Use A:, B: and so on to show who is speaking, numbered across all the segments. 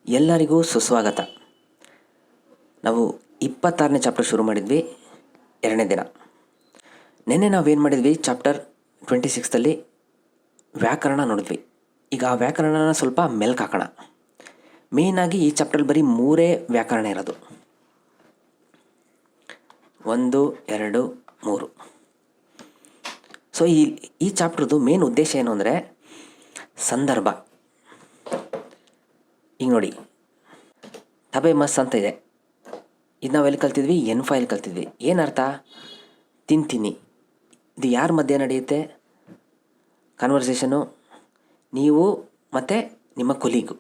A: ಎಲ್ಲರಿಗೂ ಸುಸ್ವಾಗತ. ನಾವು 26ನೇ ಚಾಪ್ಟರ್ ಶುರು ಮಾಡಿದ್ವಿ, 2ನೇ ದಿನ. ನಿನ್ನೆ ನಾವೇನು ಮಾಡಿದ್ವಿ, ಚಾಪ್ಟರ್ 26ದಲ್ಲಿ ವ್ಯಾಕರಣ ನೋಡಿದ್ವಿ. ಈಗ ಆ ವ್ಯಾಕರಣನ ಸ್ವಲ್ಪ ಮೆಲ್ಕು ಹಾಕೋಣ. ಮೇಯ್ನಾಗಿ ಈ ಚಾಪ್ಟರ್ಲ್ಲಿ ಬರೀ 3 ವ್ಯಾಕರಣ ಇರೋದು, 1, 2, 3. ಸೊ ಈ ಚಾಪ್ಟರ್ದು ಮೇನ್ ಉದ್ದೇಶ ಏನು ಅಂದರೆ ಸಂದರ್ಭ. ಈಗ ನೋಡಿ, ತಬೆ ಮಸ್ ಅಂತ ಇದೆ. ಇದು ನಾವೆಲ್ಲಿ ಕಲ್ತಿದ್ವಿ? N5 ಕಲ್ತಿದ್ವಿ. ಏನರ್ಥ? ತಿಂತೀನಿ. ಇದು ಯಾರ ಮಧ್ಯೆ ನಡೆಯುತ್ತೆ ಕನ್ವರ್ಸೇಷನು? ನೀವು ಮತ್ತು ನಿಮ್ಮ ಕೊಲೀಗು.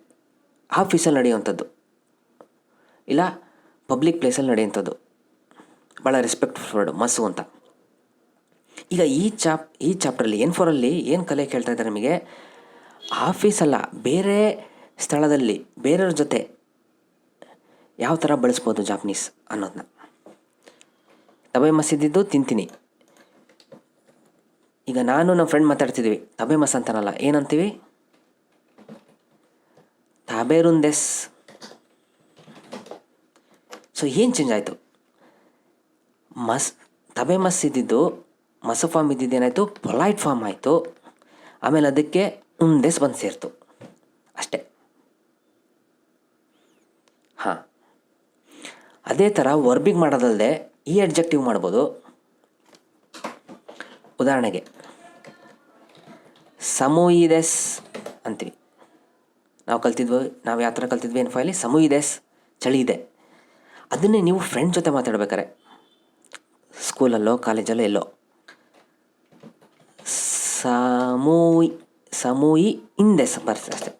A: ಆಫೀಸಲ್ಲಿ ನಡೆಯುವಂಥದ್ದು, ಇಲ್ಲ ಪಬ್ಲಿಕ್ ಪ್ಲೇಸಲ್ಲಿ ನಡೆಯುವಂಥದ್ದು. ಭಾಳ ರೆಸ್ಪೆಕ್ಟ್ಫುಲ್ ವರ್ಡು ಮಸ್ಸು ಅಂತ. ಈಗ ಈ ಚಾಪ್ಟ್ರಲ್ಲಿ N4ಅಲ್ಲಿ ಏನು ಕಲೆ ಕೇಳ್ತಾ ಇದ್ದಾರೆ ನಿಮಗೆ? ಆಫೀಸಲ್ಲ, ಬೇರೆ ಸ್ಥಳದಲ್ಲಿ ಬೇರೆಯವ್ರ ಜೊತೆ ಯಾವ ಥರ ಬಳಸ್ಬೋದು ಜಾಪನೀಸ್ ಅನ್ನೋದನ್ನ. ತಬೆ ಮಸ್ಸಿದ್ದು ತಿಂತೀನಿ. ಈಗ ನಾನು ನಮ್ಮ ಫ್ರೆಂಡ್ ಮಾತಾಡ್ತಿದ್ವಿ, ತಬೆ ಮಸ್ ಅಂತಾನಲ್ಲ, ಏನಂತೀವಿ? ತಾಬೇರುಂದೆಸ್. ಸೊ ಏನು ಚೇಂಜ್ ಆಯಿತು? ತಬೆ ಮಸ್ ಇದ್ದಿದ್ದು ಮಸ ಫಾರ್ಮ್ ಇದ್ದಿದ್ದೇನಾಯಿತು? ಪೊಲೈಟ್ ಫಾರ್ಮ್ ಆಯಿತು. ಆಮೇಲೆ ಅದಕ್ಕೆ ಉಂದೆಸ್ ಬಂದು ಸೇರ್ತು ಅಷ್ಟೇ. ಹಾಂ, ಅದೇ ಥರ ವರ್ಬಿಗೆ ಮಾಡೋದಲ್ಲದೆ ಈ ಅಡ್ಜೆಕ್ಟಿವ್ ಮಾಡ್ಬೋದು. ಉದಾಹರಣೆಗೆ ಸಮೂಯಿದೆಸ್ ಅಂತೀವಿ. ನಾವು ಯಾವ ಥರ ಕಲ್ತಿದ್ವಿ N5ಅಲ್ಲಿ? ಸಮೂಯಿದೆಸ್, ಚಳಿ ಇದೆ. ಅದನ್ನೇ ನೀವು ಫ್ರೆಂಡ್ ಜೊತೆ ಮಾತಾಡ್ಬೇಕಾರೆ, ಸ್ಕೂಲಲ್ಲೋ ಕಾಲೇಜಲ್ಲೋ ಎಲ್ಲೋ, ಸಮೂಯಿ ಇಂದೆಸ್ ಬರ್ತದೆ ಅಷ್ಟೇ.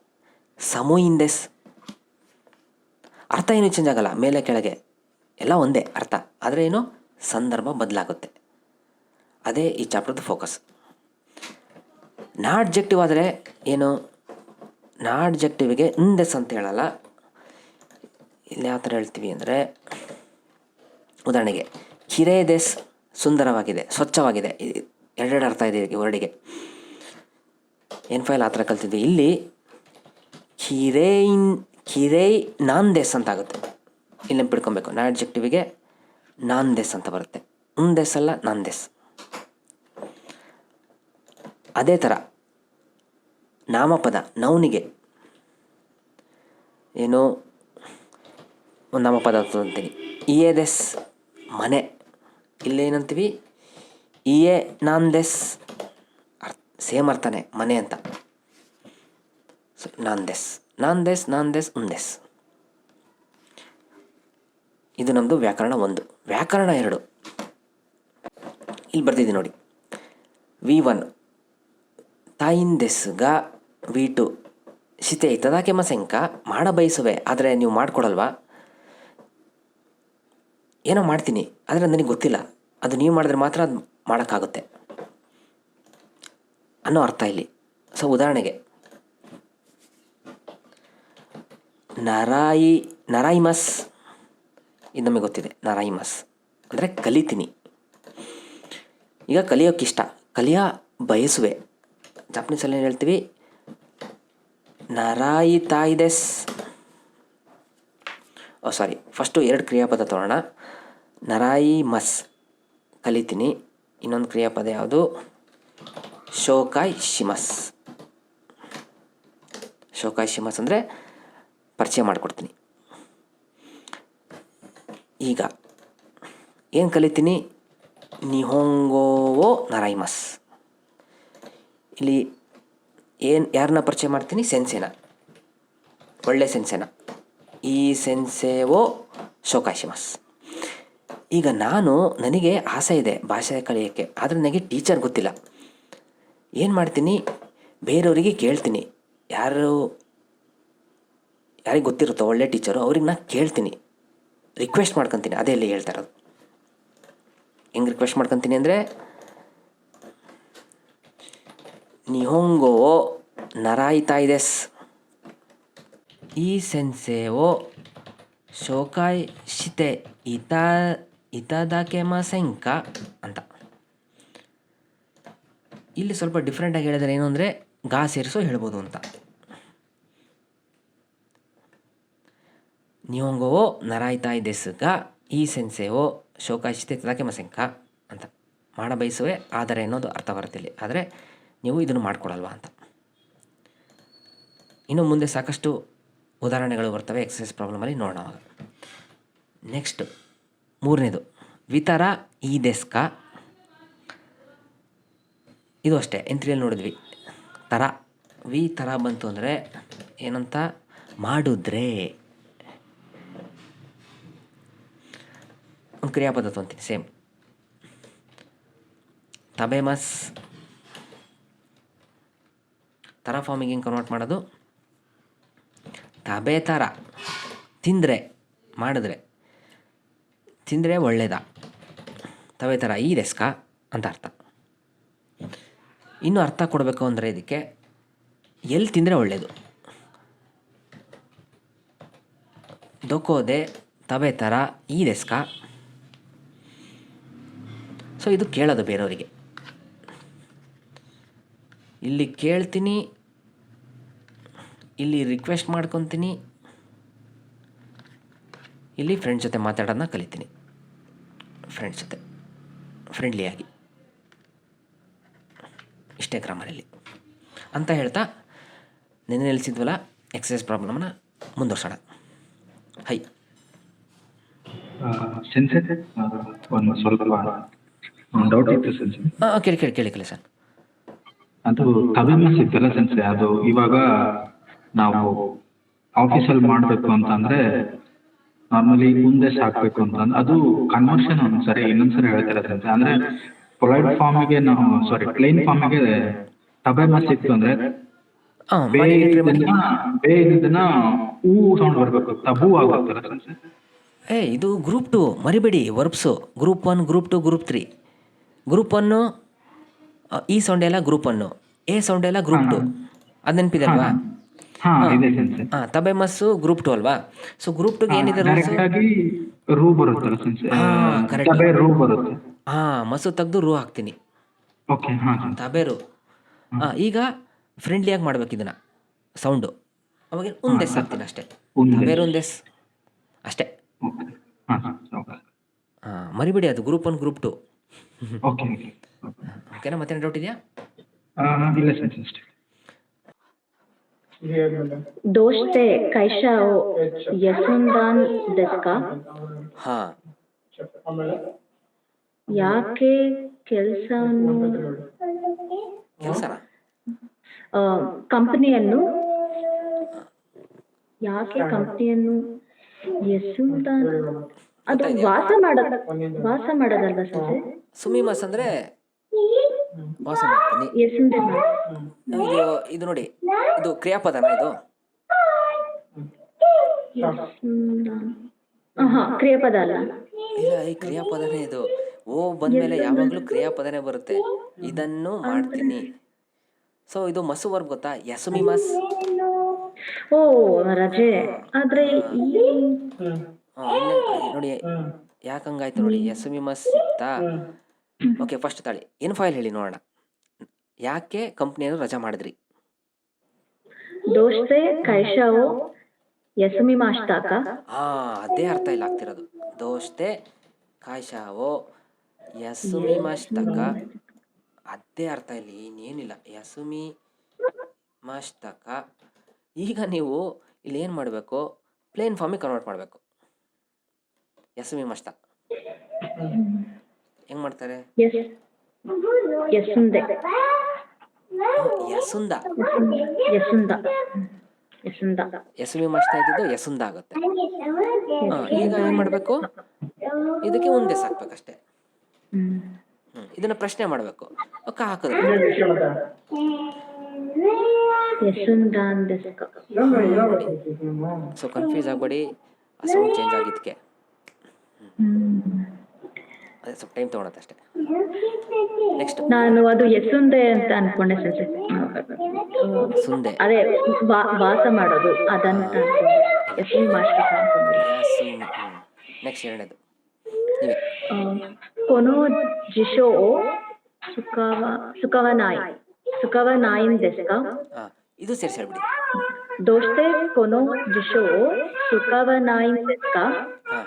A: ಸಮೂಯಿಂದೆಸ್ ಅರ್ಥ ಏನು ಚೇಂಜ್ ಆಗಲ್ಲ, ಮೇಲೆ ಕೆಳಗೆ ಎಲ್ಲ ಒಂದೇ ಅರ್ಥ. ಆದರೆ ಏನು, ಸಂದರ್ಭ ಬದಲಾಗುತ್ತೆ. ಅದೇ ಈ ಚಾಪ್ಟರ್ದು ಫೋಕಸ್. ನಾಡ್ಜೆಕ್ಟಿವ್ ಆದರೆ ಏನು? ನಾಡ್ಜೆಕ್ಟಿವ್ಗೆ ಇಂದೆಸ್ ಅಂತ ಹೇಳಲ್ಲ. ಇಲ್ಲಿ ಯಾವ ಥರ ಹೇಳ್ತೀವಿ ಅಂದರೆ, ಉದಾಹರಣೆಗೆ ಕಿರೇದೆಸ್, ಸುಂದರವಾಗಿದೆ, ಸ್ವಚ್ಛವಾಗಿದೆ. ಎರಡೆರಡು ಅರ್ಥ ಇದೆ ಈ ವರ್ಡಿಗೆ. N5 ಆ ಥರ ಕಲ್ತಿದ್ವಿ. ಇಲ್ಲಿ ಕಿರೈ ನಾನ್ದೆಸ್ ಅಂತ ಆಗುತ್ತೆ. ಇಲ್ಲಿ ನೆನ್ಪಿಡ್ಕೊಬೇಕು, ನಾಡ್ಜೆಕ್ಟಿವಿಗೆ ನಾನ್ದೆಸ್ ಅಂತ ಬರುತ್ತೆ. ಉಂದೆಸ್ ಅಲ್ಲ, ನಾನ್ದೆಸ್. ಅದೇ ಥರ ನಾಮಪದ, ನೌನಿಗೆ ಏನು ಒಂದು ನಾಮಪದ ಅಂತೀನಿ, ಇಯೇದೆಸ್, ಮನೆ. ಇಲ್ಲೇನಂತೀವಿ? ಇಯೇ ನಾನ್ದೆಸ್, ಸೇಮ್ ಅರ್ಥನೇ, ಮನೆ ಅಂತ. ಸೊ ನಾನ್ದೆಸ್, ಉಂದೆಸ್. ಇದು ನಮ್ಮದು ವ್ಯಾಕರಣ 1. ವ್ಯಾಕರಣ 2 ಇಲ್ಲಿ ಬರ್ತಿದೆ ನೋಡಿ. V1 ತಾಯಿಂದೆಸ್ಗ, V2 ಶಿತೆ ತದಾಕೆ ಮಸೆಂಕ, ಮಾಡ ಬಯಸುವೆ ಆದರೆ ನೀವು ಮಾಡಿಕೊಡಲ್ವಾ? ಏನೋ ಮಾಡ್ತೀನಿ ಆದರೆ ನನಗೆ ಗೊತ್ತಿಲ್ಲ, ಅದು ನೀವು ಮಾಡಿದ್ರೆ ಮಾತ್ರ ಅದು ಮಾಡೋಕ್ಕಾಗುತ್ತೆ ಅನ್ನೋ ಅರ್ಥ ಇಲ್ಲಿ. ಸೊ ಉದಾಹರಣೆಗೆ ನರಾಯಿಮಸ್, ಇದು ನಮಗೆ ಗೊತ್ತಿದೆ. ನರಾಯಿಮಸ್ ಅಂದರೆ ಕಲಿತೀನಿ. ಈಗ ಕಲಿಯೋಕ್ಕಿಷ್ಟ, ಬಯಸುವೆ. ಜಾಪನೀಸಲ್ಲಿ ಏನು ಹೇಳ್ತೀವಿ? ನರಾಯಿತಾಯಿದೆಸ್. ಫಸ್ಟು 2 ಕ್ರಿಯಾಪದ ತಗೊಳ್ಳೋಣ. ನರಾಯಿಮಸ್ ಕಲಿತೀನಿ. ಇನ್ನೊಂದು ಕ್ರಿಯಾಪದ ಯಾವುದು? ಶೋಕಾಯ್ ಶಿಮಸ್ ಅಂದರೆ ಪರಿಚಯ ಮಾಡಿಕೊಡ್ತೀನಿ. ಈಗ ಏನು ಕಲಿತೀನಿ? ನಿಹೋಂಗೋ ನರಾಯಿಮಸ್. ಇಲ್ಲಿ ಯಾರನ್ನ ಪರಿಚಯ ಮಾಡ್ತೀನಿ? ಸೆನ್ಸೆನ, ಒಳ್ಳೆ ಸೆನ್ಸೆನ. ಈ ಸೆನ್ಸೆವೋ ಶೋಕಾಯ್ ಶಿಮಸ್. ಈಗ ನನಗೆ ಆಸೆ ಇದೆ ಭಾಷೆ ಕಲಿಯೋಕ್ಕೆ, ಆದರೆ ನನಗೆ ಟೀಚರ್ ಗೊತ್ತಿಲ್ಲ. ಏನು ಮಾಡ್ತೀನಿ? ಬೇರೆಯವರಿಗೆ ಕೇಳ್ತೀನಿ. ಯಾರಿಗೆ ಗೊತ್ತಿರುತ್ತೋ ಒಳ್ಳೆ ಟೀಚರು, ಅವ್ರಿಗೆ ನಾನು ಕೇಳ್ತೀನಿ, ರಿಕ್ವೆಸ್ಟ್ ಮಾಡ್ಕೊತೀನಿ. ಅದೇ ಇಲ್ಲಿ ಹೇಳ್ತಾ ಇರೋದು. ಹೆಂಗೆ ರಿಕ್ವೆಸ್ಟ್ ಮಾಡ್ಕೊತೀನಿ ಅಂದರೆ, ನಿಹೋಂಗೋ ನರಾಯಿತಾಯಿದೆಸ್, ಈ ಸೆನ್ಸೆವೋ ಶೋಕಾಯ್ ಶಿತೆ ಇತದಾಕೆ ಮಸೆಂಕ ಅಂತ. ಇಲ್ಲಿ ಸ್ವಲ್ಪ ಡಿಫ್ರೆಂಟಾಗಿ ಹೇಳಿದರೆ ಏನು ಅಂದರೆ, ಗಾ ಸೇರಿಸೋ ಹೇಳ್ಬೋದು ಅಂತ. ನಿಯೋಂಗೋ ನರಾಯ್ತಾಯ್ ದೆಸ್ಗ ಈ ಸೆನ್ಸೆಯೋ ಶೋಕಾಯಿಸಿತೆ ತದಾಕೆ ಮಸೆಂಕ ಅಂತ. ಮಾಡ ಬಯಸುವೆ ಆದರೆ ಅನ್ನೋದು ಅರ್ಥ ಬರುತ್ತೆ ಇಲ್ಲಿ. ಆದರೆ ನೀವು ಇದನ್ನು ಮಾಡಿಕೊಡಲ್ವಾ ಅಂತ. ಇನ್ನು ಮುಂದೆ ಸಾಕಷ್ಟು ಉದಾಹರಣೆಗಳು ಬರ್ತವೆ ಎಕ್ಸಸೈಸ್ ಪ್ರಾಬ್ಲಮಲ್ಲಿ ನೋಡೋಣ ಅವಾಗ. ನೆಕ್ಸ್ಟ್ 3ನೇದು ವಿತರ ಈ ದೆಸ್ಕ. ಇದು ಅಷ್ಟೇ ಎಂತ್ರಿಯಲ್ಲಿ ನೋಡಿದ್ವಿ. ಥರ ವಿ ಥರ ಬಂತು ಅಂದರೆ ಏನಂತ, ಮಾಡಿದ್ರೆ. ಒಂದು ಕ್ರಿಯಾಪದ ತೊಗೊಂತೀನಿ ಸೇಮ್. ತಬೇಮಸ್ ಥರ ಫಾರ್ಮಿಗೆ ಹೆಂಗೆ ಕನ್ವರ್ಟ್ ಮಾಡೋದು, ತಬೆ ಥರ ತಿಂದರೆ, ಮಾಡಿದ್ರೆ, ತಿಂದರೆ ಒಳ್ಳೆಯದ, ತವೆ ಥರ ಈ ದೆಸ್ಕ ಅಂತ ಅರ್ಥ. ಇನ್ನೂ ಅರ್ಥ ಕೊಡಬೇಕು ಅಂದರೆ ಇದಕ್ಕೆ ಎಲ್ಲಿ ತಿಂದರೆ ಒಳ್ಳೆಯದು. ದೊಕೋದೆ ತವೆ ಥರ ಈ ದೆಸ್ಕ. ಸೊ ಇದು ಕೇಳೋದು ಬೇರೆಯವರಿಗೆ. ಇಲ್ಲಿ ಕೇಳ್ತೀನಿ, ಇಲ್ಲಿ ರಿಕ್ವೆಸ್ಟ್ ಮಾಡ್ಕೊತೀನಿ, ಇಲ್ಲಿ ಫ್ರೆಂಡ್ಸ್ ಜೊತೆ ಮಾತಾಡೋದನ್ನ ಕಲಿತೀನಿ. ಫ್ರೆಂಡ್ಸ್ ಜೊತೆ ಫ್ರೆಂಡ್ಲಿಯಾಗಿ, ಇಷ್ಟೇ ಗ್ರಾಮರಲ್ಲಿ ಅಂತ ಹೇಳ್ತಾ ನೆನ್ನೆ ನಿಲ್ಲಿಸಿದ್ವಲ್ಲ ಎಕ್ಸಸೈಸ್ ಪ್ರಾಬ್ಲಮ್ನ ಮುಂದುವರ್ಸೋಣ. ಹೈ
B: ಸೆನ್ಸೆ ಒಂದು ಸ್ವಲ್ಪ ಡೌಟ್ ಇತ್ತು ಸೆನ್ಸೆ.
A: ಕೇಳಿ ಸರ್.
B: ಅದು ತಬೆಮಸ್ ಇತ್ತಲ್ಲ ಸೆನ್ಸೆ, ಅದು ಇವಾಗ ನಾವು ಆಫೀಸಲ್ಲಿ ಮಾಡಬೇಕು ಅಂತಂದ್ರೆ ನಾರ್ಮಲಿ ಮುಂದೆ ಸಾಕಬೇಕು ಅಂತಂದ್ರೆ ಅದು ಕನ್ವರ್ಷನ್ ಒಂದ್ಸರಿ ಇನ್ನೊಂದ್ಸರಿ ಹೇಳ್ತಾರೆ ಸೆನ್ಸೆ. ಅಂದ್ರೆ ಪೊಲೈಟ್ ಫಾರ್ಮಿಗೆ ನಾವು ಪ್ಲೇನ್ ಫಾರ್ಮಿಗೆ ತಬೆಮಸ್ ಇತ್ತು ಅಂದ್ರೆ ಬೇರೆ ಹೂ ಸೌಂಡ್ ಬರ್ಬೇಕು, ತಬು ಆಗುತ್ತಲ್ಲ ಸೆನ್ಸೆ.
A: ಇದು ಗ್ರೂಪ್ 2 ಮರಿಬೇಡಿ. Verbs group 1, group 2, group 3. Group 1 ಈ ಸೌಂಡ್ ಎಲ್ಲ ಗ್ರೂಪ್ 1, ಎ ಸೌಂಡ್ ಎಲ್ಲ ಗ್ರೂಪ್ 2. ಅದು ನೆನಪಿದೆ ಅಲ್ವಾ? ತಬೆಮಸ್ಸು ಗ್ರೂಪ್ 2 ಅಲ್ವಾ? ಸೊ ಗ್ರೂಪ್ 2ಗೆ ಏನಿದೆ
B: ರೂ ಬರುತ್ತಲ್ಲ ಸೆನ್ಸೆ.
A: ಕರೆಕ್ಟ್.
B: ರೂ ಬರುತ್ತೆ.
A: ಮಸು ತೆಗೆದು ರೂ ಹಾಕ್ತೀನಿ.
B: ಓಕೆ.
A: ತಬೇರು. ಈಗ ಫ್ರೆಂಡ್ಲಿಯಾಗಿ ಮಾಡ್ಬೇಕು ಇದನ್ನ ಸೌಂಡು. ಅವಾಗ ಉಂದೆಸ್ ಹಾಕ್ತೀನಿ ಅಷ್ಟೇ. ತಬೇರು ಉಂದೆಸ್ ಅಷ್ಟೇ. ಮರಿಬೇಡಿ, ಅದು ಗ್ರೂಪ್ 1, ಗ್ರೂಪ್ 2. ಓಕೆನಾ? ಮತ್ತೇನು ಡೌಟ್ ಇದೆಯಾ?
B: ಇಲ್ಲ ಸೆನ್ಸೆ ಅಷ್ಟೇ.
C: दोस्ते कैशा हो यसुंदान दस्का. ಯಾಕೆ ಕಂಪನಿಯನ್ನು ಯಸುಂದಾನ್, ಅದು ವಾಸ ಮಾಡೋದಲ್ವಾ ಸರ್?
A: ಸುಮಿಮಸ್ ಅಂದ್ರೆ ವಾಸ ಮಾಡ್ತೀನಿ. ಇದು ನೋಡಿ, ಇದು ಕ್ರಿಯಾಪದನ. ಇದು
C: ಕ್ರಿಯಾಪದ ಅಲ್ಲ.
A: ಇಲ್ಲ, ಈ ಕ್ರಿಯಾಪದನೇ ಇದು. ಓ ಬಂದ್ಮೇಲೆ ಯಾವಾಗಲೂ ಕ್ರಿಯಾಪದನೇ ಬರುತ್ತೆ. ಇದನ್ನು ಮಾಡ್ತೀನಿ. ಸೊ ಇದು ಮಸು ವರ್ಬ್ ಗೊತ್ತಾ? ಯಸುಮಿಮಸ್.
C: ಓ ರಜೆ. ಆದ್ರೆ
A: ನೋಡಿ ಯಾಕಂಗಾಯ್ತು ನೋಡಿ. ಯಸುಮಿಮಸ್ ಇತ್ತಾ? ಓಕೆ, ಫಸ್ಟ್ ತಾಳಿ ಏನು ಫೈಲ್ ಹೇಳಿ ನೋಡೋಣ. ಯಾಕೆ ಕಂಪ್ನಿಯನ್ನು ರಜಾ ಮಾಡಿದ್ರಿ?
C: ದೋಸ್ತೆ ಕೈಶಾವೋ ಯಸುಮಿ ಮಾಸ್ತಾಕ.
A: ಅದೇ ಅರ್ಥ ಇಲ್ಲ ಆಗ್ತಿರೋದು. ದೋಸ್ತೆ ಕಾಯ್ಶಾವೋ ಯಸುಮಿ ಮಾಸ್ತಾಕ, ಅದೇ ಅರ್ಥ ಇಲ್ಲಿ, ಇನ್ನೇನಿಲ್ಲ. ಯಸುಮಿ ಮಾಸ್ತಾಕ. ಈಗ ನೀವು ಇಲ್ಲಿ ಏನು ಮಾಡಬೇಕು? ಪ್ಲೇನ್ ಫಾರ್ಮಿಗೆ ಕನ್ವರ್ಟ್ ಮಾಡಬೇಕು. ಯಸುಮಿ ಮಾಸ್ತಾ ಹೆಂಗ್ ಮಾಡ್ತಾರೆ? ಯಸುಂದ. ಯಸುಮಿ ಮಾಸ್ತಾ ಇದ್ದಿದ್ದು ಯಸುಂದ ಆಗುತ್ತೆ. ಈಗ ಏನ್ ಮಾಡ್ಬೇಕು? ಇದಕ್ಕೆ ಒಂದೇ ಸಾಕ್ಬೇಕಷ್ಟೇ. ಇದನ್ನ ಪ್ರಶ್ನೆ ಮಾಡ್ಬೇಕು. ಹಾಕಿದ್ರೆ ಸೊ ಕನ್ಫ್ಯೂಸ್ ಆಗ್ಬೇಡಿ. ಸೌಂಡ್ ಚೇಂಜ್ ಆಗಿದ್ದಕ್ಕೆ ಅದೇ ಸ್ವಲ್ಪ ಟೈಮ್ ತಗೊಳತ್ತೆ ಅಷ್ಟೇ. ನೆಕ್ಸ್ಟ್
C: ನಾನು ಅದು ಯಸುಂದೆ ಅಂತ ಅನ್ಕೊಂಡೆ ಸರ್.
A: ಸುಂದೆ
C: ಅದೇ ವಾಸ ಮಾಡೋದು ಅದಂತ
A: ನೆಕ್ಸ್ಟ್ ಎರಡನೇದು
C: ಕೊನೋ ಜಿಶೋ ಸುಕವ ನಾಯಿ ದೆಸ್ಕ.
A: ಇದು ಸೇರಿಸಿ ಹೇಳ್ಬಿಡಿ.
C: ದೋಸ್ತೆ ಕೊನೋ ಜಿಶೋ ಸುಖವನಾಯಿನ್ ದೆಸ್ಕಾ?
A: ಹಾಂ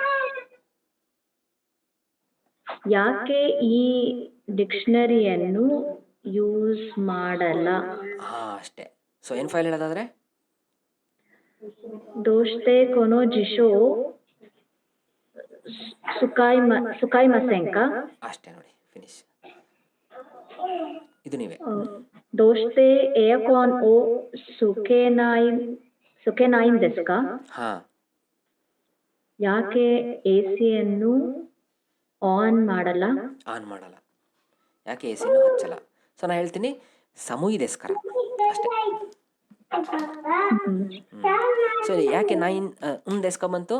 C: ಯಾಕೆ ಈ ಡಿಕ್ಷನರಿಯನ್ನು ಯೂಸ್ ಮಾಡಲ್ಲ?
A: ಹಾಂ ಅಷ್ಟೇ. ಸೊ ಏನು ಫೈಲ್ ಹೇಳೋದಾದರೆ
C: ದೋಸ್ತೆ ಕೊನೋ ಜಿಶೋ ಸುಕಾಯ್ ಮಸೆಂಕ?
A: ಅಷ್ಟೇ ನೋಡಿ, ಫಿನಿಶ್. ಇದು ನೀವೇ.
C: ದೋಸ್ತೆ ಏಕಾನ್ ಓ ಸುಖೆನಾಯಿನ್ ದೆಸ್ಕಾ?
A: ಹಾಂ
C: ಯಾಕೆ ಎಸಿಯನ್ನು ಆನ್ ಮಾಡಲ್ಲ?
A: ಆನ್ ಮಾಡಲ್ಲ. ಯಾಕೆ ಎ ಸಿನೂ ಹಚ್ಚಲ್ಲ? ಸೊ ನಾನು ಹೇಳ್ತೀನಿ ಸಮೂಹಿದೆಸ್ಕರ ಅಷ್ಟೇ. ಸೊ ಯಾಕೆ ನೈನ್ ದೆಸ್ಕ ಬಂತು?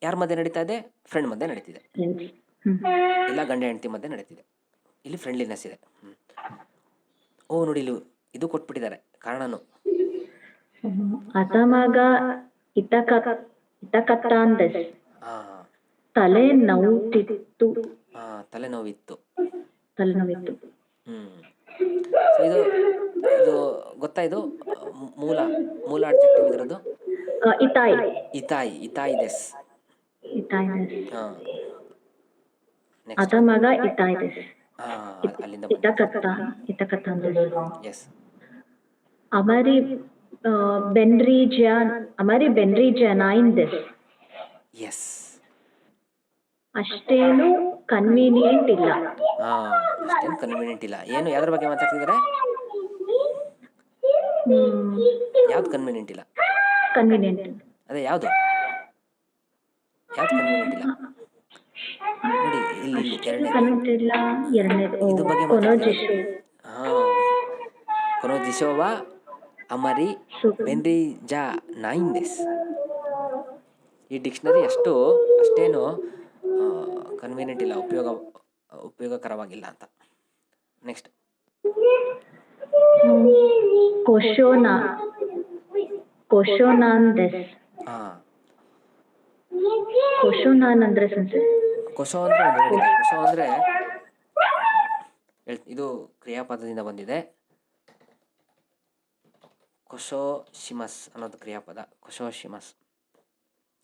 A: ಯಾರ ಮಧ್ಯೆ ನಡೀತಾ ಇದೆ? ಫ್ರೆಂಡ್ ಮಧ್ಯೆ ನಡೀತಿದೆ, ಇಲ್ಲ ಗಂಡ ಹೆಂಡತಿ ಮಧ್ಯೆ ನಡೀತಿದೆ. ಇಲ್ಲಿ ಫ್ರೆಂಡ್ಲಿನೆಸ್ ಇದೆ. ಓ ನೋಡಿ, ಇಲ್ಲಿ ಇದು ಕೊಟ್ಬಿಟ್ಟಿದ್ದಾರೆ ಕಾರಣನು.
C: ಅತಮಗ ಇತಕತ್ತಾನ್ ದೆಸ್.
A: ಹಾಂ
C: ತಲೆ ನೋವುತ್ತಿತ್ತು.
A: ತಲೆನೋವಿತ್ತು.
C: ತಲೆನೋವಿತ್ತು.
A: ಸೊ ಇದು ಇದು ಗೊತ್ತಾ? ಇದು ಮೂಲ ಅಡ್ಜೆಕ್ಟಿವ್ ಇದರದ್ದು
C: ಇತಾಯ್.
A: ಇತಾಯಿ ದೆಸ್.
C: ಇತಾಯ್ ದೆಸ್.
A: ಹಾಂ
C: ಅತಮಗ ಇತಾಯ್ ದೆಸ್.
A: ಅಲ್ಲಿಂದ
C: ಇತಕತ್ತಾನ್ ದೆಸ್.
A: ಎಸ್.
C: ಅಮರಿ ಬೆನ್ರಿಜನಾಯಿನ್ ದೆಸ್.
A: ಎಸ್.
C: ಅಷ್ಟೇನು ಕನ್ವೀನಿಯೆಂಟ್ ಇಲ್ಲ.
A: ಅಷ್ಟೇನು ಕನ್ವೀನಿಯೆಂಟ್ ಇಲ್ಲ. ಏನು ಯಾವ್ದ್ರ ಬಗ್ಗೆ ಮಾತಾಡ್ತಿದ್ದಾರೆ? ಯಾವ್ದು ಕನ್ವೀನಿಯೆಂಟ್ ಇಲ್ಲ?
C: ಕನ್ವೀನಿಯೆಂಟ್
A: ಅದೇ ಯಾವುದು ಕನ್ವೀನಿಯೆಂಟ್ ಇಲ್ಲ ನೋಡಿ. ಇಲ್ಲಿ
C: ಎರಡನೇದು
A: ಇದ್ರ ಬಗ್ಗೆ ಮಾತಾಡ್ತಿದ್ದಾರೆ. ಕೊನೋ ಜಿಶೋವಾ ಅಮರಿ ಬೆನ್ರಿಜಾ ನಾಯಿನ್ ದೆಸ್. ಈ ಡಿಕ್ಷನರಿ ಅಷ್ಟೇನು ಕನ್ವೀನಿಯೆಂಟ್ ಇಲ್ಲ, ಉಪಯೋಗಕರವಾಗಿಲ್ಲ ಅಂತ. ನೆಕ್ಸ್ಟ್
C: ಕೊಶೋನಾನ್ ದೆಸ್.
A: ಹಾಂ
C: ಕೊಶೋನಾನ್ ಅಂದ್ರೆ
A: ಕೊಶೋ ಅಂದರೆ ಕೊಶೋ ಅಂದರೆ ಇದು ಕ್ರಿಯಾಪದದಿಂದ ಬಂದಿದೆ. ಕೊಶೋ ಶಿಮಸ್ ಅನ್ನೋದು ಕ್ರಿಯಾಪದ. ಕೊಶೋ ಶಿಮಸ್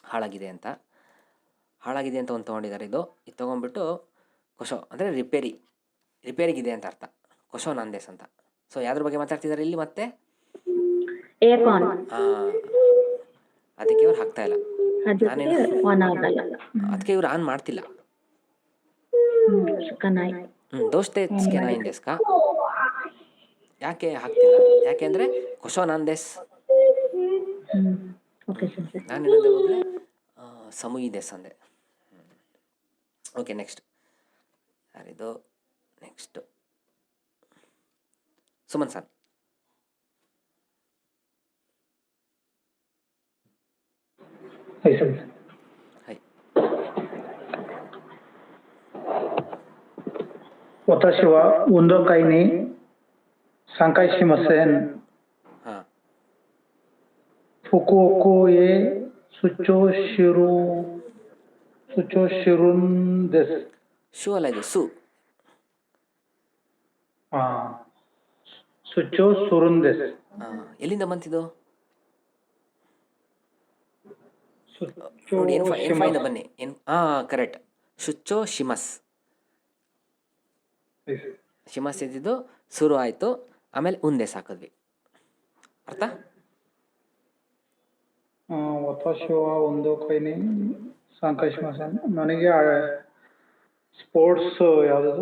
A: ಹಾಳಾಗಿದೆ ಅಂತ ಒಂದು ತೊಗೊಂಡಿದ್ದಾರೆ. ಇದು ತೊಗೊಂಡ್ಬಿಟ್ಟು ಕೊಶೋ ಅಂದರೆ ರಿಪೇರಿಗಿದೆ ಅಂತ ಅರ್ಥ. ಕೊಶೋ ನಾಂದೇಸ್ ಅಂತ. ಸೊ ಯಾವ್ದ್ರ ಬಗ್ಗೆ ಮಾತಾಡ್ತಿದ್ದಾರೆ ಇಲ್ಲಿ ಮತ್ತೆ? ಅದಕ್ಕೆ ಇವ್ರು ಹಾಕ್ತಾ ಇಲ್ಲ. ಅದಕ್ಕೆ ಇವ್ರು ಆನ್ ಮಾಡ್ತಿಲ್ಲ. ದೋಸ್ತೆ ಸ್ಕೆನಾಯಿನ್ ದೆಸ್ಕಾ ಯಾಕೆ ಹಾಕ್ತಿಲ್ಲ? ಯಾಕೆ ಅಂದರೆ ಕೊಶೋ ನಾಂದೇಸ್. ನಾನು ಏನಂದೆ ಮೊದಲೇ? ಸಮೂಹಿದೆಸ್ ಅಂದೆ. ಓಕೆ, ನೆಕ್ಸ್ಟ್ ಯಾರಿದು? Next Suman sir. ಹಾಯ್.
D: 私は運動会に参加しません。
A: ಹಾಂ
D: 福岡へ出張するんです。
A: ಶೂ ಅಲ್ಲ, ಇದು ಸು.
D: 出張するんです。
A: ಎಲ್ಲಿಂದ ಬಂತಿದ್ದು ನೋಡಿ? ಏನು ಫೈಂದ ಬನ್ನಿ. ಕರೆಕ್ಟ್. ಶುಚ್ಚೋ ಶಿಮಸ್. ಶಿಮಸ್ ಇದ್ದಿದ್ದು ಶುರು ಆಯಿತು, ಆಮೇಲೆ ಉಂದೆ ಸಾಕಿದ್ವಿ. ಅರ್ಥ?
D: ವತಾಶಿವ ಒಂದು ಕೈನಿ ಸಂಕಷ್ಟ. ನನಗೆ ಸ್ಪೋರ್ಟ್ಸ್ ಯಾವುದು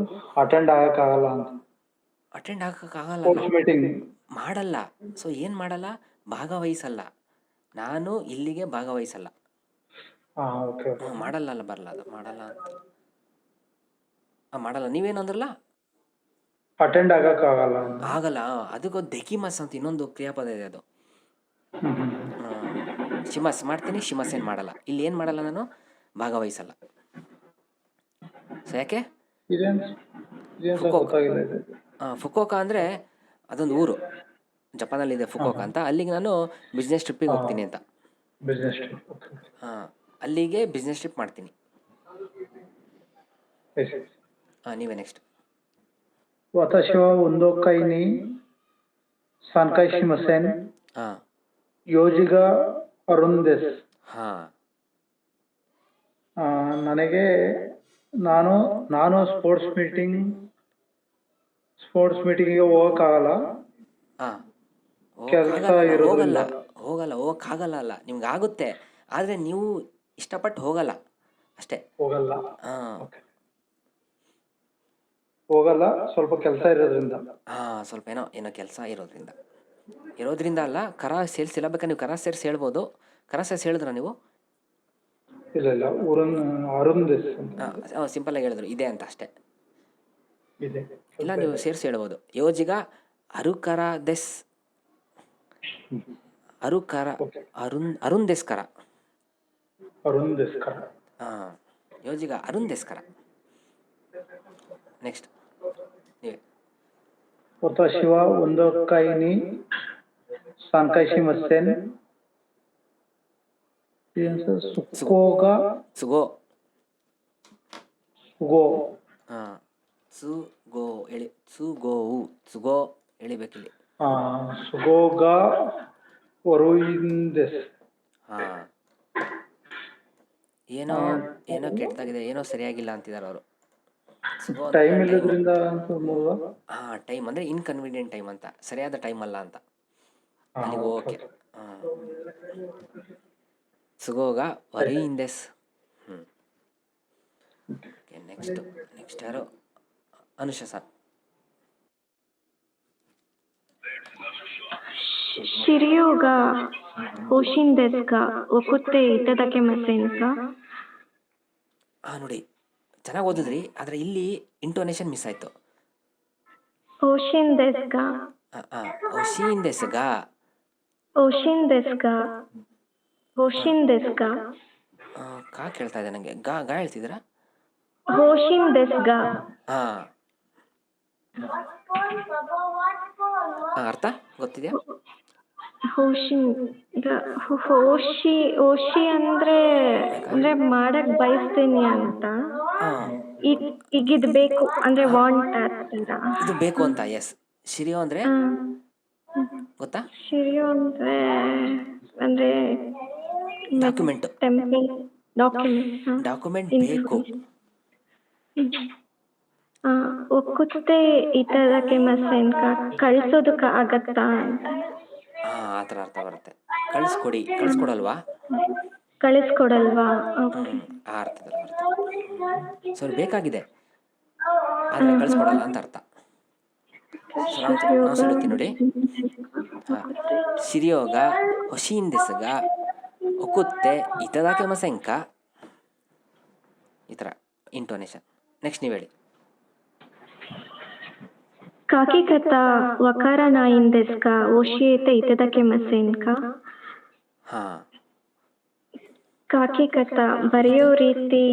D: ಅಟೆಂಡ್ ಆಗಕ್ಕಾಗಲ್ಲ ಅಂತ.
A: ಅಟೆಂಡ್ ಆಗಕ್ಕಾಗಲ್ಲ,
D: ಮೀಟಿಂಗ್
A: ಮಾಡಲ್ಲ. ಸೊ ಏನು ಮಾಡಲ್ಲ? ಭಾಗವಹಿಸಲ್ಲ. ನಾನು ಇಲ್ಲಿಗೆ ಭಾಗವಹಿಸಲ್ಲ. ಮಾಡಲ್ಲ ಅಲ್ಲ, ಬರಲ್ಲ. ಅದು ಮಾಡಲ್ಲ ಅಂತ ಮಾಡಲ್ಲ. ನೀವೇನು ಅಂದ್ರಲ್ಲ?
D: ಅಟೆಂಡ್ ಆಗಕ್ಕಾಗಲ್ಲ.
A: ಆಗಲ್ಲ. ಅದಕ್ಕೊಂದು ದೆಕಿಮಸ್ ಅಂತ ಇನ್ನೊಂದು ಕ್ರಿಯಾಪದ ಇದೆ. ಅದು ಶಿಮಸ್ ಮಾಡ್ತೀನಿ, ಶಿಮಸ್ ಏನು ಮಾಡಲ್ಲ. ಇಲ್ಲಿ ಏನು ಮಾಡಲ್ಲ, ನಾನು ಭಾಗವಹಿಸಲ್ಲ. ಸೊ ಯಾಕೆ? ಫುಕೋಕಾ ಅಂದರೆ ಅದೊಂದು ಊರು ಜಪಾನಲ್ಲಿದೆ, ಫುಕೋಕಾ ಅಂತ. ಅಲ್ಲಿಗೆ ನಾನು ಬಿಸ್ನೆಸ್ ಟ್ರಿಪ್ಪಿಗೆ ಹೋಗ್ತೀನಿ ಅಂತ. ಅಲ್ಲಿಗೆ ಬಿಸ್ನೆಸ್ ಟ್ರಿಪ್ ಮಾಡ್ತೀನಿ. ನೀವೇ ನೆಕ್ಸ್ಟ್.
D: 私は運動会に参加しません。ಯೋಜಿಗ ಅರುಣ್ ದೇಸ್.
A: ಹಾಂ
D: ನನಗೆ ನಾನು ಸ್ಪೋರ್ಟ್ಸ್ ಮೀಟಿಂಗಿಗೆ ಹೋಗೋಕ್ಕಾಗಲ್ಲ.
A: ಹಾಂ
D: ಕೆಲ್ಸ
A: ಹೋಗಲ್ಲ
D: ಇರೋದ್ರಿಂದ.
A: ಹೋಗೋಕ್ಕಾಗಲ್ಲ ಅಲ್ಲ, ನಿಮ್ಗೆ ಆಗುತ್ತೆ, ಆದರೆ ನೀವು ಇಷ್ಟಪಟ್ಟು ಹೋಗಲ್ಲ ಅಷ್ಟೇ.
D: ಹೋಗಲ್ಲ.
A: ಹಾಂ
D: ಹೋಗಲ್ಲ, ಸ್ವಲ್ಪ ಕೆಲಸ ಇರೋದ್ರಿಂದ.
A: ಹಾಂ ಸ್ವಲ್ಪ ಏನೋ ಕೆಲಸ ಇರೋದ್ರಿಂದ ಅಲ್ಲ, ಕರ ಸೇರಿಸಿಲ್ಲ. ಬೇಕಾದ್ರೆ ನೀವು ಕರ ಸೇರಿಸಿ ಹೇಳ್ಬೋದು. ಕರ ಸೇರಿಸಿ ಹೇಳಿದ್ರ ನೀವು?
D: ಇಲ್ಲ ಅರುಣ್ ದೇಸ್ ಅಂತ
A: ಹಾಂ ಸಿಂಪಲ್ಲಾಗಿ ಹೇಳಿದ್ರು ಇದೆ ಅಂತ ಅಷ್ಟೇ.
D: ಇದೆ.
A: ಇಲ್ಲ ನೀವು ಸೇರಿಸಿ ಹೇಳ್ಬೋದು. ಯೋಜಿಗ ಅರುಕರ ದೆಸ್ ಅರುಣ್ ದೇಸ್ಕರ.
D: ಅರುಣ್ ದೇಸ್ಕರ.
A: ಹಾಂ ಯೋಜಿಗ ಅರುಣ್ ದೇಸ್ಕರ. ನೆಕ್ಸ್ಟ್ ನೀವೇ.
D: ಶಿವ ಒಂದೊಕ್ಕೈನಿ ಸಾಂಕೈಶಿ ಮತ್ಸೆನ್ ಸುಗೋಗ
A: ಸುಗೋ.
D: ಸುಗೋ.
A: ಹಾಂ ಸುಗೋ ಎಳಿಬೇಕಿಲ್ಲಿ.
D: ಸುಗೋಗ ವರುಯಿಂದೆಸ್.
A: ಹಾಂ ಏನೋ ಕೆಟ್ಟದಾಗಿದೆ, ಏನೋ ಸರಿಯಾಗಿಲ್ಲ ಅಂತಿದ್ದಾರೆ ಅವರು.
D: ಟೈಮ್ ಇಲ್ಲದ್ರಿಂದ ಅಂತ
A: ಹಾಂ ಟೈಮ್ ಅಂದರೆ ಇನ್ಕನ್ವೀನಿಯಂಟ್ ಟೈಮ್ ಅಂತ, ಸರಿಯಾದ ಟೈಮ್ ಅಲ್ಲ ಅಂತ ಅಲ್ಲಿಗೆ ಓಕೆ. ಹಾಂ ಸುಗೋಗ ವರಿಯಿಂದೆಸ್. ಓಕೆ ನೆಕ್ಸ್ಟ್ ಯಾರು? ಅನುಷಾ ಸರ್.
E: ಶಿರಿಯೋಗ ಓಶಿಂದೆಸ್ಗ ಒಕ್ಕುತ್ತೆ ಇತದಕ್ಕೆ ಮಸೆನ್ಕ.
A: ಹಾಂ ನೋಡಿ, ಚೆನ್ನಾಗಿ ಓದಿದ್ರಿ, ಆದರೆ ಇಲ್ಲಿ ಇಂಟೋನೇಷನ್ ಮಿಸ್ ಆಯಿತು.
E: ಓಶಿಂದೆಸ್ಗ
A: ಕಾ ಕೇಳ್ತಾ ಇದೆ ನನಗೆ. ಗಾ ಹೇಳ್ತಿದ್ದೀರಾ?
E: ಓಶಿಂದೆಸ್ಗ.
A: ಹಾಂ ಅರ್ಥ ಗೊತ್ತಿದೆಯಾ?
E: ಓಶಿ ಅಂದ್ರೆ ಮಾಡಕ್ ಬಯಸ್ತೀನಿ ಅಂತ. ಈಗಿದ್ ಬೇಕು ಅಂದ್ರೆ ವಾಂಟ್ ಅಂತೀರಾ?
A: ಇದು ಬೇಕು ಅಂತ. ಎಸ್. ಶಿರಿಯೋ ಅಂದ್ರೆ ಗೊತ್ತಾ?
E: ಶಿರಿಯೋ ಅಂದ್ರೆ
A: ಡಾಕ್ಯುಮೆಂಟ್ ಬೇಕು.
E: ಒಕ್ಕುತ್ತೆ ಇತದಕ್ಕೆ ಮಸೆನ್ಕ ಕಳ್ಸೋದಕ್ಕೆ ಆಗತ್ತಾ ಅಂತ.
A: ಹಾಂ ಆ ಥರ ಅರ್ಥ ಬರುತ್ತೆ. ಕಳಿಸ್ಕೊಡಲ್ವಾ?
E: ಕಳಿಸ್ಕೊಡಲ್ವಾ?
A: ಆ ಅರ್ಥದಲ್ಲಿ ಬರುತ್ತೆ. ಸೊ ಬೇಕಾಗಿದೆ ಆದರೆ ಕಳಿಸ್ಕೊಡಲ್ಲ ಅಂತ ಅರ್ಥ. ನಾವು ಸಿಡುತ್ತೀನಿ ನೋಡಿ. ಹಾಂ ಶಿರಿಯೋಗ ಹೊಶಿಯಿಂದೆಸಗ ಒಕ್ಕುತ್ತೆ ಇತದಾಕೆ ಮಸೆಂಕ, ಈ ಥರ ಇಂಟೋನೇಷನ್. ನೆಕ್ಸ್ಟ್ ನೀವು ಹೇಳಿ.
E: ಕಾಕಿಕತ ವಕಾರ ನಾಯಿಂದೆಸ್ಕ ಓಶಿಯೇತೆ ಇತದಕ್ಕೆ ಮಸೆನ್ಕ.
A: ಹಾಂ
E: ಕಾಕಿಕತ ಬರೆಯೋ ರೀತಿ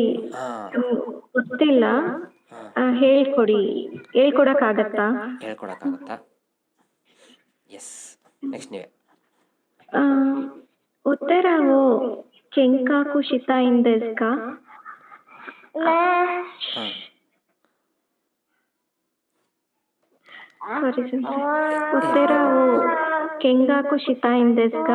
E: ಗೊತ್ತಿಲ್ಲ, ಹೇಳ್ಕೊಡಕ್ಕಾಗತ್ತಾ?
A: ಎಸ್. ನೆಕ್ಸ್ಟ್ ನೀವೇ.
E: ಉತ್ತರವು ಕೆಂಕಾಕು ಶಿತಾಯಿಂದೆಸ್ಕ. ಉತ್ತರವು ಕೆಂಗಾಕು ಶಿತಾಯಿಂದೆಸ್ಕ.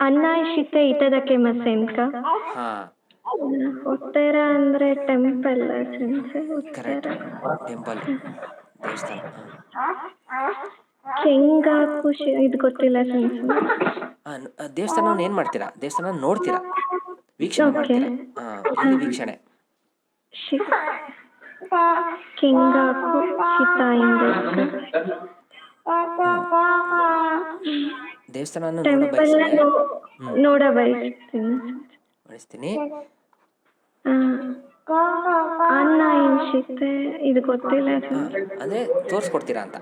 E: ಅನ್ನಾಯ್ ಶಿತೆ ಇತದಕ್ಕೆ ಮಸೆನ್ಕ. ಉತ್ತರ ಅಂದ್ರೆ ಟೆಂಪಲ್.
A: ಟೆಂಪಲ್ ದೇವಸ್ಥಾನ.
E: ಕೆಂಗಾಕು ಇದು ಗೊತ್ತಿಲ್ಲ.
A: ದೇವಸ್ಥಾನವನ್ನು ಏನು ಮಾಡ್ತೀರಾ? ದೇವಸ್ಥಾನ ನೋಡ್ತೀರಾ, ವೀಕ್ಷಣೆ ಮಾಡ್ತೀರಾ. ಇಲ್ಲಿ ವೀಕ್ಷಣೆ.
E: ಕೆಂಗಾಕು ಶಿತಾಯಿಂದೆಸ್ಕ
A: ದೇವಸ್ಥಾನ
E: ನೋಡ ಬಯಸ್ತೀನಿ. ಇದು ಗೊತ್ತಿಲ್ಲ
A: ಅಂದ್ರೆ ತೋರಿಸ್ಕೊಡ್ತೀರಾ ಅಂತ.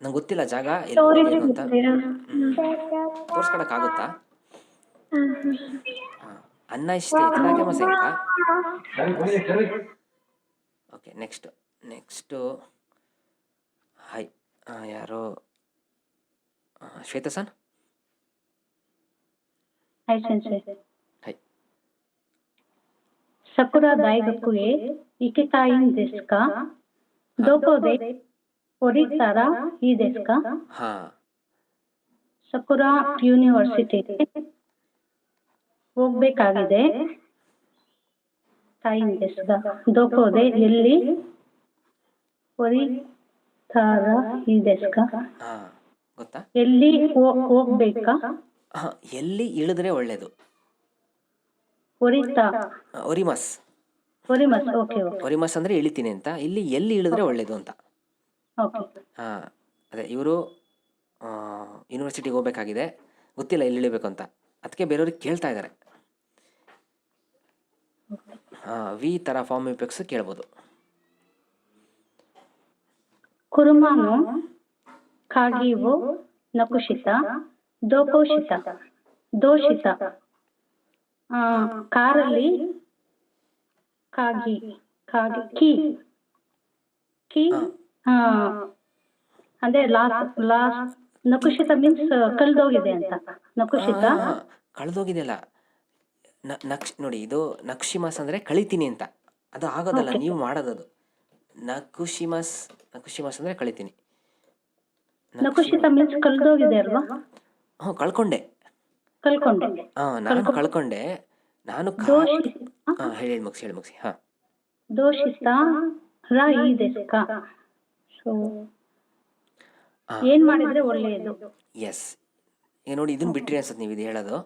A: ನಂಗೆ ಗೊತ್ತಿಲ್ಲ ಜಾಗ ಎಲ್ಲಿ ಅಂತ. ತೋರಿಸ್ಕೊಡಕ್ಕಾಗುತ್ತಾ? ಅನ್ನ ಇಷ್ಟೇ ಇತದಾಕೆ ಮಸೆಂಕ. ಓಕೆ ನೆಕ್ಸ್ಟು ಹಾಯ್ ಯಾರೋ ಶ್ವೇತಾ ಸನ್.
C: Hi sense.
A: ಹಾಯ್.
C: ಸಕುರ ದಾಯಿಗಕ್ಕುಗೆ ಇಕಿತಾಯಿನ್ ದೆಸ್ಕ ದೋಪೋ ದೆ ಹೊಡಿತಾರಾ ಈ ದೇಸ್ಕ
A: ಹಾಂ
C: ಸಕುರಾ ಯೂನಿವರ್ಸಿಟಿಗೆ ಹೋಗ್ಬೇಕಾಗಿದೆ ತಾಯಿನ ದೇಸ್ಕ ದೋಕೋದೆ ಎಲ್ಲಿ ಹೊಡಿತಾರಾ ಈ ದೇಸ್ಕ
A: ಹಾಂ ಗೊತ್ತಾ?
C: ಎಲ್ಲಿ ಹೋಗ್ಬೇಕಾ
A: ಹಾಂ, ಎಲ್ಲಿ ಇಳಿದ್ರೆ ಒಳ್ಳೆಯದು?
C: ಹೊಡಿತಾ
A: ಒರಿಮಸ್.
C: ಹೊರಿಮಸ್ ಓಕೆ ಓಕೆ
A: ಒರಿಮಸ್ ಅಂದರೆ ಇಳಿತೀನಿ ಅಂತ, ಇಲ್ಲಿ ಎಲ್ಲಿ ಇಳಿದ್ರೆ ಒಳ್ಳೆಯದು ಅಂತ.
C: ಓಕೆ
A: ಹಾಂ, ಅದೇ ಇವರು ಯೂನಿವರ್ಸಿಟಿಗೆ ಹೋಗ್ಬೇಕಾಗಿದೆ, ಗೊತ್ತಿಲ್ಲ ಎಲ್ಲಿ ಇಳಿಬೇಕು ಅಂತ, ಅದಕ್ಕೆ ಬೇರೆಯವ್ರಿಗೆ ಕೇಳ್ತಾ ಇದ್ದಾರೆ. ಹಾಂ, ವಿ ಥರ ಫಾರ್ಮ್ ಎಫೆಕ್ಟ್ಸ್ ಕೇಳ್ಬೋದು.
C: ಕುರುಮಾನು ಕಾಗಿವು ನಕುಶಿತ ದೋಕೋಶಿತ ದೋಷಿತ ಕಾರಲ್ಲಿ ಕಾಗಿ ಕಾಗಿ ಕೀ ಅಂದ್ರೆ ಲಾಸ್ಟ್ ನಕುಶಿತ ಮೀನ್ಸ್ ಕಳ್ದೋಗಿದೆ ಅಂತ ನಕುಶಿತ
A: ಕಳೆದೋಗಿದೆಯಲ್ಲ ನೋಡಿ, ಇದು ನಕ್ಷಿಮಸ್ ಅಂದರೆ ಕಳಿತೀನಿ ಅಂತ, ಅದು ಆಗೋದಲ್ಲ, ನೀವು ಮಾಡೋದದು. ನಕುಶಿಮಸ್ ಅಂದರೆ ಕಳಿತೀನಿ.
C: ನಕುಶಿತ ಮೀನ್ಸ್ ಕಳ್ದೋಗಿದೆ ಅಲ್ವಾ?
A: ಹ್ಞೂ, ಕಳ್ಕೊಂಡೆ. ಹಾಂ, ನಾನು ಕಳ್ಕೊಂಡೆ. ನಾನು ಹಾಂ, ಹೇಳಿ ಮುಗಿಸಿ. ಹಾಂ,
C: ದೋಷಿತ ರ ಈ ದೇಸ್ಕ ಸೊ ಏನ್ ಮಾಡಿದ್ರೆ ಒಳ್ಳೆಯದು?
A: ಎಸ್, ಈಗ ನೋಡಿ ಇದನ್ನು ಬಿಟ್ರಿ ಅನ್ಸುತ್ತೆ ನೀವು ಇದು ಹೇಳೋದು.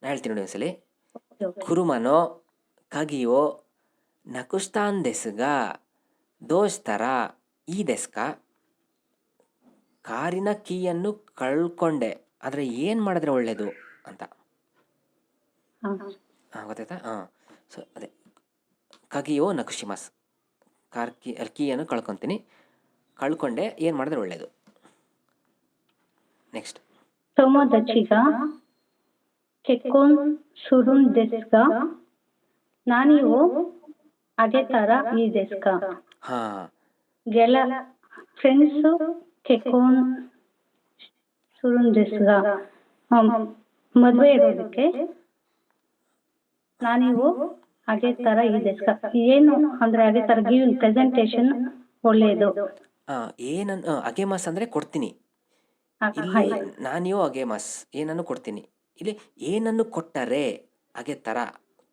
A: ನಾನು ಹೇಳ್ತೀನಿ ನೋಡಿ ಒಂದ್ಸಲಿ. ಕುರುಮನೋ ಕಗಿಯೋ ನಕುಸ್ತಾನ್ ದೆಸ್ಗ ದೋಸ್ತರ ಈ ದೆಸ್ಕ. ಕಾರಿನ ಕೀಯನ್ನು ಕಳ್ಕೊಂಡೆ, ಆದರೆ ಏನು ಮಾಡಿದ್ರೆ ಒಳ್ಳೆಯದು ಅಂತ. ಹಾಂ, ಗೊತ್ತಾಯ್ತಾ? ಹಾಂ, ಸೊ ಅದೇ ಕಗಿಯೋ ನಕುಶಿಮಸ್, ಕೀಯನ್ನು ಕಳ್ಕೊಂಡೆ, ಏನು ಮಾಡಿದ್ರೆ ಒಳ್ಳೆಯದು. ನೆಕ್ಸ್ಟ್,
C: ತೊಮೊದಚಿಗ ಕೆಕ್ಕೋನ್ ಸುರುನ್ ದೆಸ್ಗ ನಾನಿವು ಅಗೆತರ ಈ ದೆಸ್ಕ.
A: ಹಾಂ,
C: ಫ್ರೆಂಡ್ಸು ಕೆಕ್ಕೋನ್ ಸುರುನ್ ದೆಸ್ಗ ಮದುವೆ ಇರೋದಕ್ಕೆ ನಾನಿವು ಅಗೆತರ ಈ ದೆಸ್ಕ. ಏನು ಅಂದ್ರೆ ಅಗೆತರ ಗಿವ್ ಪ್ರೆಸೆಂಟೇಶನ್ ಒಳ್ಳೆಯದು.
A: ಏನನ್ನು ಅಗೆಮಸ್ ಅಂದರೆ ಕೊಡ್ತೀನಿ, ಇಲ್ಲಿ ನಾನಿಯೋ ಅಗೆಮಸ್ ಏನನ್ನು ಕೊಡ್ತೀನಿ. ಇಲ್ಲಿ ಏನನ್ನು ಕೊಟ್ಟರೆ, ಅಗೆ ಥರ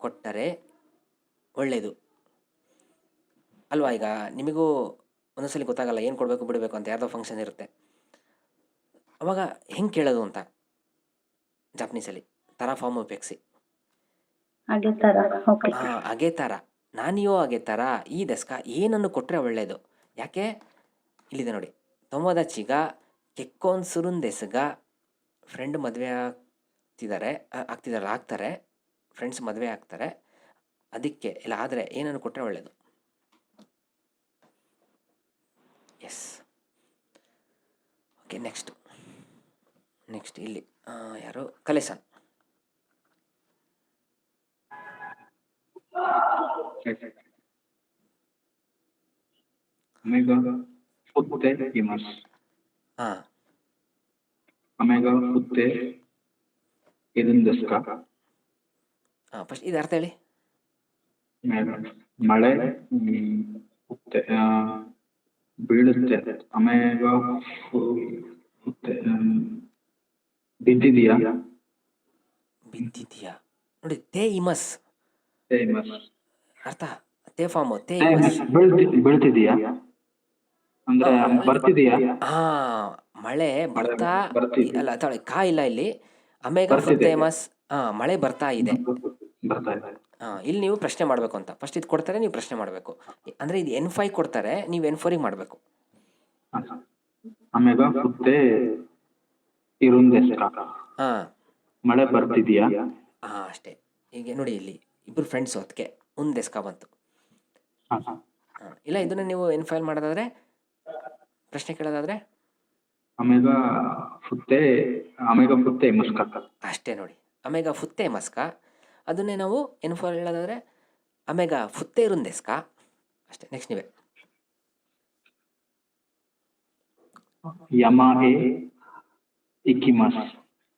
A: ಕೊಟ್ಟರೆ ಒಳ್ಳೆಯದು ಅಲ್ವಾ? ಈಗ ನಿಮಗೂ ಒಂದೊಂದ್ಸಲಿ ಗೊತ್ತಾಗಲ್ಲ ಏನು ಕೊಡಬೇಕು ಬಿಡಬೇಕು ಅಂತ, ಯಾರ್ದೋ ಫಂಕ್ಷನ್ ಇರುತ್ತೆ, ಅವಾಗ ಹೆಂಗೆ ಕೇಳೋದು ಅಂತ ಜಾಪನೀಸಲ್ಲಿ ಥರ ಫಾರ್ಮ್ ಉಪಯೋಗಿಸಿ. ಹಾಂ, ಅಗೆ ಥರ, ನಾನಿಯೋ ಅಗೆ ಥರ ಈ ದೆಸ್ಕ, ಏನನ್ನು ಕೊಟ್ಟರೆ ಒಳ್ಳೆಯದು. ಯಾಕೆ ಇಲ್ಲಿದೆ ನೋಡಿ, ತೊಮೊದಚಿಗ ಕೆಕ್ಕೋನ್ ಸುರುನ್ ದೆಸ್ಗ, ಫ್ರೆಂಡ್ ಮದುವೆ ಆಗ್ತಾರೆ, ಫ್ರೆಂಡ್ಸ್ ಮದುವೆ ಆಗ್ತಾರೆ, ಅದಕ್ಕೆ ಇಲ್ಲ ಆದರೆ ಏನನ್ನು ಕೊಟ್ಟರೆ ಒಳ್ಳೆಯದು. S, okay. ನೆಕ್ಸ್ಟ್ ಇಲ್ಲಿ ಯಾರು ಕಲೆಸನ್.
B: Omega futte imas.
A: ಹಾಂ,
B: Omega futte ಇದನ್ ದಸ್ಕ.
A: ಹಾಂ, ಫಸ್ಟ್ ಇದು ಅರ್ಥ ಹೇಳಿ.
B: ಮಳೆ ಹುತ್ತೆ ಬೀಳುತ್ತೆ. ಆಮೇಗ ಹುತ್ತೆ ಬಿದ್ದಿದೆಯಾ
A: ನೋಡಿ, ತೇ ಇಮಸ್ ಅರ್ಥ, ತೇ ಫಾರ್ಮು ತೇ
B: ಬೀಳ್ತಿದೆಯಾ ಅಂದ್ರೆ ಬರ್ತಿದೆಯಾ?
A: ಹಾಂ, ಮಳೆ ಬರ್ತಾ ಅಲ್ಲ, ತಾಳಿ ಕಾ ಇಲ್ಲ ಇಲ್ಲಿ, ಅಮೇಗ ಫುತ್ತೇಮಸ್. ಹಾಂ, ಮಳೆ ಬರ್ತಾ ಇದೆ. ಹಾಂ, ಇಲ್ಲಿ ನೀವು ಪ್ರಶ್ನೆ ಮಾಡಬೇಕು ಅಂತ, ಫಸ್ಟ್ ಇದು ಕೊಡ್ತಾರೆ, ನೀವು ಪ್ರಶ್ನೆ ಮಾಡಬೇಕು. ಅಂದರೆ ಇದು N5 ಕೊಡ್ತಾರೆ, ನೀವು N4ಗೆ ಮಾಡಬೇಕು.
B: ಆಮೇಗ ಹುತ್ತೆ ಇರುಂದೆಸ್ಕ,
A: ಹಾಂ,
B: ಮಳೆ ಬರ್ತಿದೆಯಾ?
A: ಹಾಂ, ಅಷ್ಟೇ. ಈಗ ನೋಡಿ ಇಲ್ಲಿ ಇಬ್ಬರು ಫ್ರೆಂಡ್ಸು, ಅದಕ್ಕೆ ಉಂದೆಸ್ಕ ಬಂತು. ಹಾಂ, ಇಲ್ಲ ಇದನ್ನು ನೀವು N5 ಮಾಡೋದಾದರೆ, ಪ್ರಶ್ನೆ ಕೇಳೋದಾದರೆ
B: ಅಮೇಗ ಫುತ್ತೆ ಮಸ್ಕ,
A: ಅಷ್ಟೇ ನೋಡಿ, ಅಮೇಗ ಫುತ್ತೆ ಮಸ್ಕ. ಅದನ್ನೇ ನಾವು N4 ಹೇಳೋದಾದರೆ ಅಮೇಗ ಫುತ್ತೆ ಇರುಂದೆಸ್ಕ, ಅಷ್ಟೇ. ನೆಕ್ಸ್ಟ್ ನೀವೇ.
B: ಯಮಾಹೆ ಇಕಿಮಸ್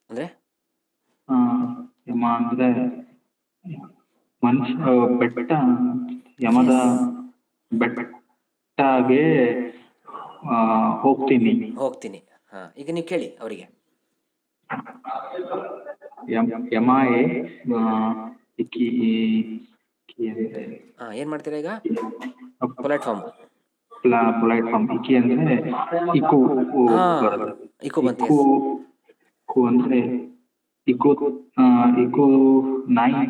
A: ಅಂದರೆ
B: ಯಮ ಅಂದರೆ ಬೆಟ್ಟ, ಯಮದ ಬೆಟ್ಟಗೆ ಹೋಗ್ತೀನಿ.
A: ಹೋಗ್ತೀನಿ. ಹಾಂ, ಈಗ ನೀವು ಕೇಳಿ ಅವರಿಗೆ.
B: ಯಮಾಯೆ ಇಕ್ಕಿ ಅಂದ್ರೆ
A: ಹಾಂ, ಏನು ಮಾಡ್ತೀರಾ ಈಗ? Polite form.
B: Polite form. ಇಕ್ಕಿ ಅಂದ್ರೆ ಇಕ್ಕು
A: ಹಾಂ,
B: ಬರುತ್ತೆ.
A: ಇಕ್ಕು ಬಂತು.
B: ಇಕ್ಕು ಅಂದ್ರೆ ಇಕ್ಕು ನಾಯಿ.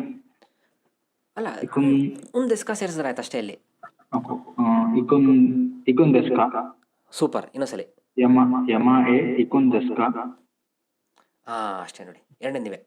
A: ಅಲ್ಲ,
B: ಇಕುನ್
A: ಒಂದು ಡೆಸ್ಕಾ ಸೇರಿಸಿದ್ರೆ ಆಯ್ತು ಅಷ್ಟೇ ಅಲ್ಲಿ.
B: ಇಕುನ್ ದೆಸ್ಕ.
A: ಸೂಪರ್, ಇನ್ನೊಂದ್ಸಲಿ.
B: ಯಮ ಎ ಇಕುನ್ ದೆಸ್ಕ.
A: ಹಾಂ, ಅಷ್ಟೇ ನೋಡಿ, ಎರಡನೇ ನೀವೇ.